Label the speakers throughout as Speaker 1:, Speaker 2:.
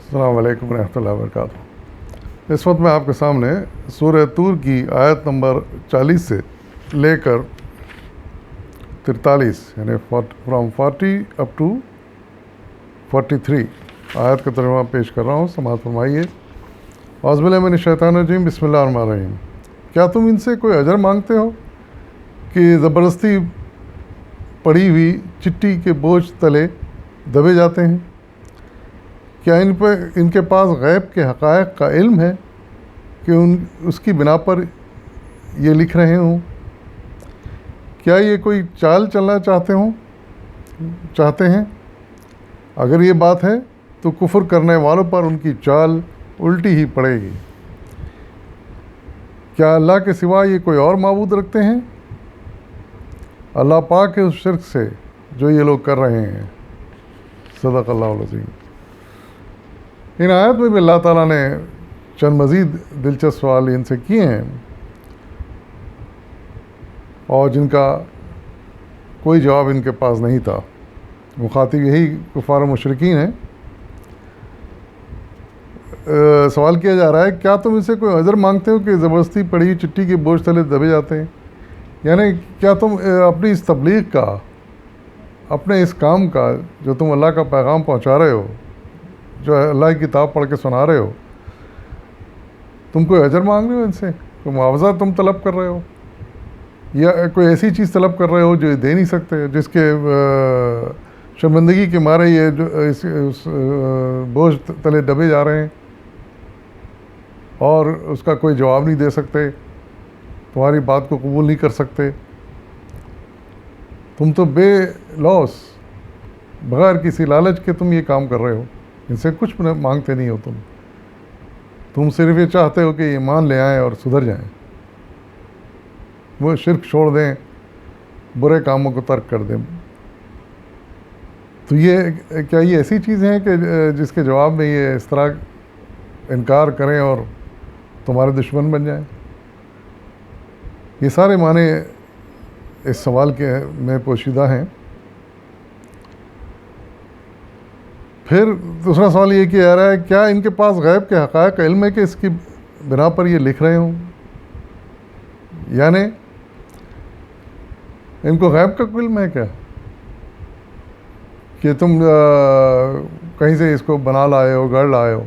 Speaker 1: السلام علیکم ورحمۃ اللہ وبرکاتہ۔ اس وقت میں آپ کے سامنے سورہ طور کی آیت نمبر 40 سے لے کر 43 یعنی فرام 40 اپ ٹو 43 آیت کا ترجمہ پیش کر رہا ہوں، سماعت فرمائیے۔ اعوذ باللہ من الشیطان الرجیم، بسم اللہ الرحمن الرحیم۔ کیا تم ان سے کوئی اجر مانگتے ہو کہ زبردستی پڑی ہوئی چٹی کے بوجھ تلے دبے جاتے ہیں؟ کیا ان کے پاس غیب کے حقائق کا علم ہے کہ اس کی بنا پر یہ لکھ رہے ہوں؟ کیا یہ کوئی چال چلنا چاہتے ہیں؟ اگر یہ بات ہے تو کفر کرنے والوں پر ان کی چال الٹی ہی پڑے گی۔ کیا اللہ کے سوا یہ کوئی اور معبود رکھتے ہیں؟ اللہ پاک ہے اس شرک سے جو یہ لوگ کر رہے ہیں۔ صدق اللہ العظیم۔ ان آیت میں بھی اللہ تعالیٰ نے چند مزید دلچسپ سوال ان سے کیے ہیں اور جن کا کوئی جواب ان کے پاس نہیں تھا۔ مخاطب یہی کفار و مشرکین ہیں۔ سوال کیا جا رہا ہے، کیا تم ان سے کوئی عذر مانگتے ہو کہ زبردستی پڑی چٹی کے بوجھ تلے دبے جاتے ہیں؟ یعنی کیا تم اپنی اس تبلیغ کا، اپنے اس کام کا جو تم اللہ کا پیغام پہنچا رہے ہو، جو اللہ کی کتاب پڑھ کے سنا رہے ہو، تم کوئی اجر مانگ رہے ہو ان سے؟ کوئی معاوضہ تم طلب کر رہے ہو یا کوئی ایسی چیز طلب کر رہے ہو جو دے نہیں سکتے، جس کے شرمندگی کے مارے یہ جو اس بوجھ تلے دبے جا رہے ہیں اور اس کا کوئی جواب نہیں دے سکتے، تمہاری بات کو قبول نہیں کر سکتے؟ تم تو بے لوس، بغیر کسی لالچ کے تم یہ کام کر رہے ہو، ان سے کچھ مانگتے نہیں ہو تم صرف یہ چاہتے ہو کہ ایمان لے آئیں اور سدھر جائیں، وہ شرک چھوڑ دیں، برے کاموں کو ترک کر دیں۔ تو کیا یہ ایسی چیزیں ہیں کہ جس کے جواب میں یہ اس طرح انکار کریں اور تمہارے دشمن بن جائیں؟ یہ سارے معنی اس سوال کے میں پوشیدہ ہیں۔ پھر دوسرا سوال یہ کیا جا رہا ہے، کیا ان کے پاس غیب کے حقائق کا علم ہے کہ اس کی بنا پر یہ لکھ رہے ہوں؟ یعنی ان کو غیب کا علم ہے کیا کہ تم کہیں سے اس کو بنا لائے ہو، گڑھ لائے ہو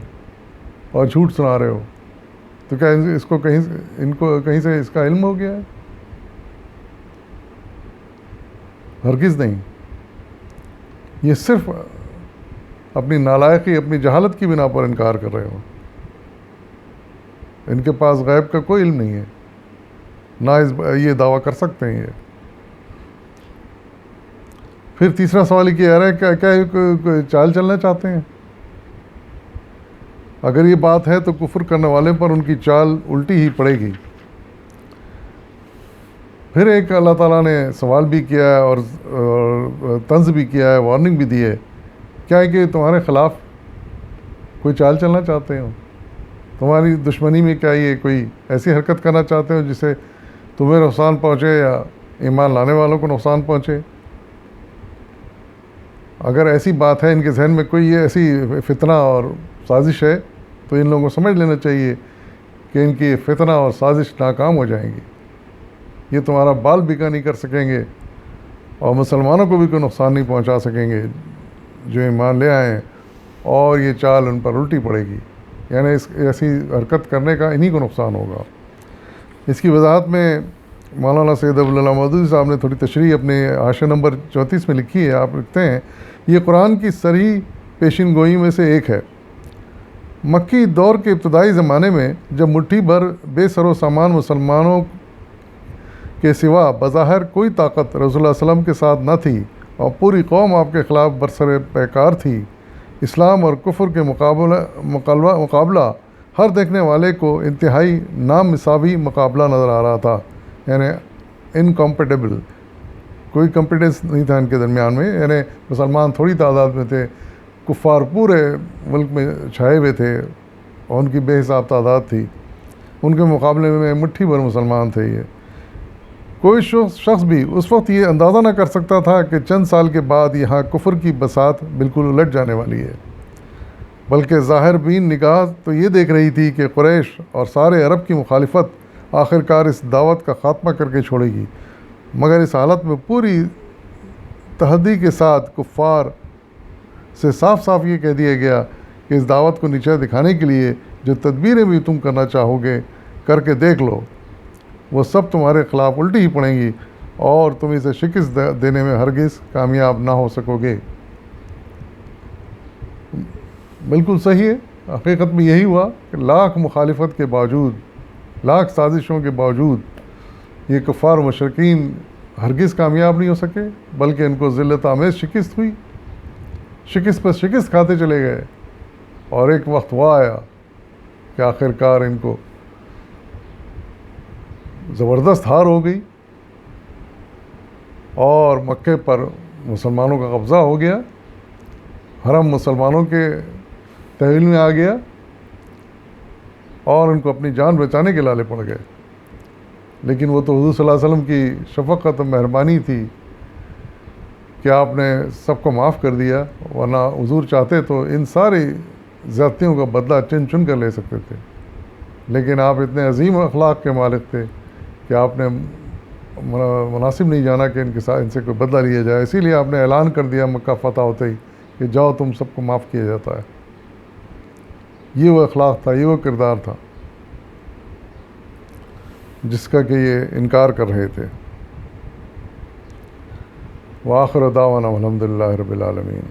Speaker 1: اور جھوٹ سنا رہے ہو؟ تو کیا ان کو کہیں سے اس کا علم ہو گیا ہے؟ ہرگز نہیں۔ یہ صرف اپنی نالائقی، اپنی جہالت کی بنا پر انکار کر رہے ہو۔ ان کے پاس غیب کا کوئی علم نہیں ہے، نہ یہ دعویٰ کر سکتے ہیں یہ۔ پھر تیسرا سوال یہ کیا جا رہا ہے، کیا یہ چال چلنا چاہتے ہیں؟ اگر یہ بات ہے تو کفر کرنے والے پر ان کی چال الٹی ہی پڑے گی۔ پھر ایک اللہ تعالیٰ نے سوال بھی کیا ہے اور طنز بھی کیا ہے، وارننگ بھی دی ہے۔ کیا ہے کہ تمہارے خلاف کوئی چال چلنا چاہتے ہو؟ تمہاری دشمنی میں کیا یہ کوئی ایسی حرکت کرنا چاہتے ہو جس سے تمہیں نقصان پہنچے یا ایمان لانے والوں کو نقصان پہنچے؟ اگر ایسی بات ہے، ان کے ذہن میں کوئی یہ ایسی فتنہ اور سازش ہے، تو ان لوگوں کو سمجھ لینا چاہیے کہ ان کی فتنہ اور سازش ناکام ہو جائیں گی۔ یہ تمہارا بال بیکا نہیں کر سکیں گے اور مسلمانوں کو بھی کوئی نقصان نہیں پہنچا سکیں گے جو ایمان لے آئیں، اور یہ چال ان پر الٹی پڑے گی۔ یعنی ایسی حرکت کرنے کا انہی کو نقصان ہوگا۔ اس کی وضاحت میں مولانا سید ابوالعلا مودودی صاحب نے تھوڑی تشریح اپنے حاشیہ نمبر 34 میں لکھی ہے۔ آپ لکھتے ہیں، یہ قرآن کی صریح پیشین گوئی میں سے ایک ہے۔ مکی دور کے ابتدائی زمانے میں جب مٹھی بھر بے سر و سامان مسلمانوں کے سوا بظاہر کوئی طاقت رسول اللہ صلی اللہ علیہ وسلم کے ساتھ نہ تھی اور پوری قوم آپ کے خلاف برسر پیکار تھی، اسلام اور کفر کے مقابلہ ہر دیکھنے والے کو انتہائی نامساوی مقابلہ نظر آ رہا تھا، یعنی انکمپیٹیبل، کوئی کمپیٹنس نہیں تھا ان کے درمیان میں۔ یعنی مسلمان تھوڑی تعداد میں تھے، کفار پورے ملک میں چھائے ہوئے تھے اور ان کی بے حساب تعداد تھی، ان کے مقابلے میں مٹھی بھر مسلمان تھے۔ یہ کوئی شخص بھی اس وقت یہ اندازہ نہ کر سکتا تھا کہ چند سال کے بعد یہاں کفر کی بساط بالکل الٹ جانے والی ہے۔ بلکہ ظاہر بین نگاہ تو یہ دیکھ رہی تھی کہ قریش اور سارے عرب کی مخالفت آخر کار اس دعوت کا خاتمہ کر کے چھوڑے گی، مگر اس حالت میں پوری تحدی کے ساتھ کفار سے صاف صاف یہ کہہ دیا گیا کہ اس دعوت کو نیچا دکھانے کے لیے جو تدبیریں بھی تم کرنا چاہو گے کر کے دیکھ لو، وہ سب تمہارے خلاف الٹی ہی پڑیں گی اور تم اسے شکست دینے میں ہرگز کامیاب نہ ہو سکو گے۔ بالکل صحیح ہے، حقیقت میں یہی ہوا کہ لاکھ مخالفت کے باوجود، لاکھ سازشوں کے باوجود یہ کفار و مشرکین ہرگز کامیاب نہیں ہو سکے، بلکہ ان کو ذلت آمیز شکست ہوئی، شکست پر شکست کھاتے چلے گئے، اور ایک وقت وہ آیا کہ آخر کار ان کو زبردست ہار ہو گئی اور مکے پر مسلمانوں کا قبضہ ہو گیا، حرم مسلمانوں کے تحویل میں آ گیا اور ان کو اپنی جان بچانے کے لالے پڑ گئے۔ لیکن وہ تو حضور صلی اللہ علیہ وسلم کی شفقت و مہربانی تھی کہ آپ نے سب کو معاف کر دیا، ورنہ حضور چاہتے تو ان ساری زیادتیوں کا بدلہ چن چن کر لے سکتے تھے، لیکن آپ اتنے عظیم اخلاق کے مالک تھے کہ آپ نے مناسب نہیں جانا کہ ان کے ساتھ ان سے کوئی بدلہ لیا جائے، اسی لیے آپ نے اعلان کر دیا مکہ فتح ہوتے ہی کہ جاؤ تم سب کو معاف کیا جاتا ہے۔ یہ وہ اخلاق تھا، یہ وہ کردار تھا جس کا کہ یہ انکار کر رہے تھے۔ وآخر دعوانا الحمد للہ رب العالمین۔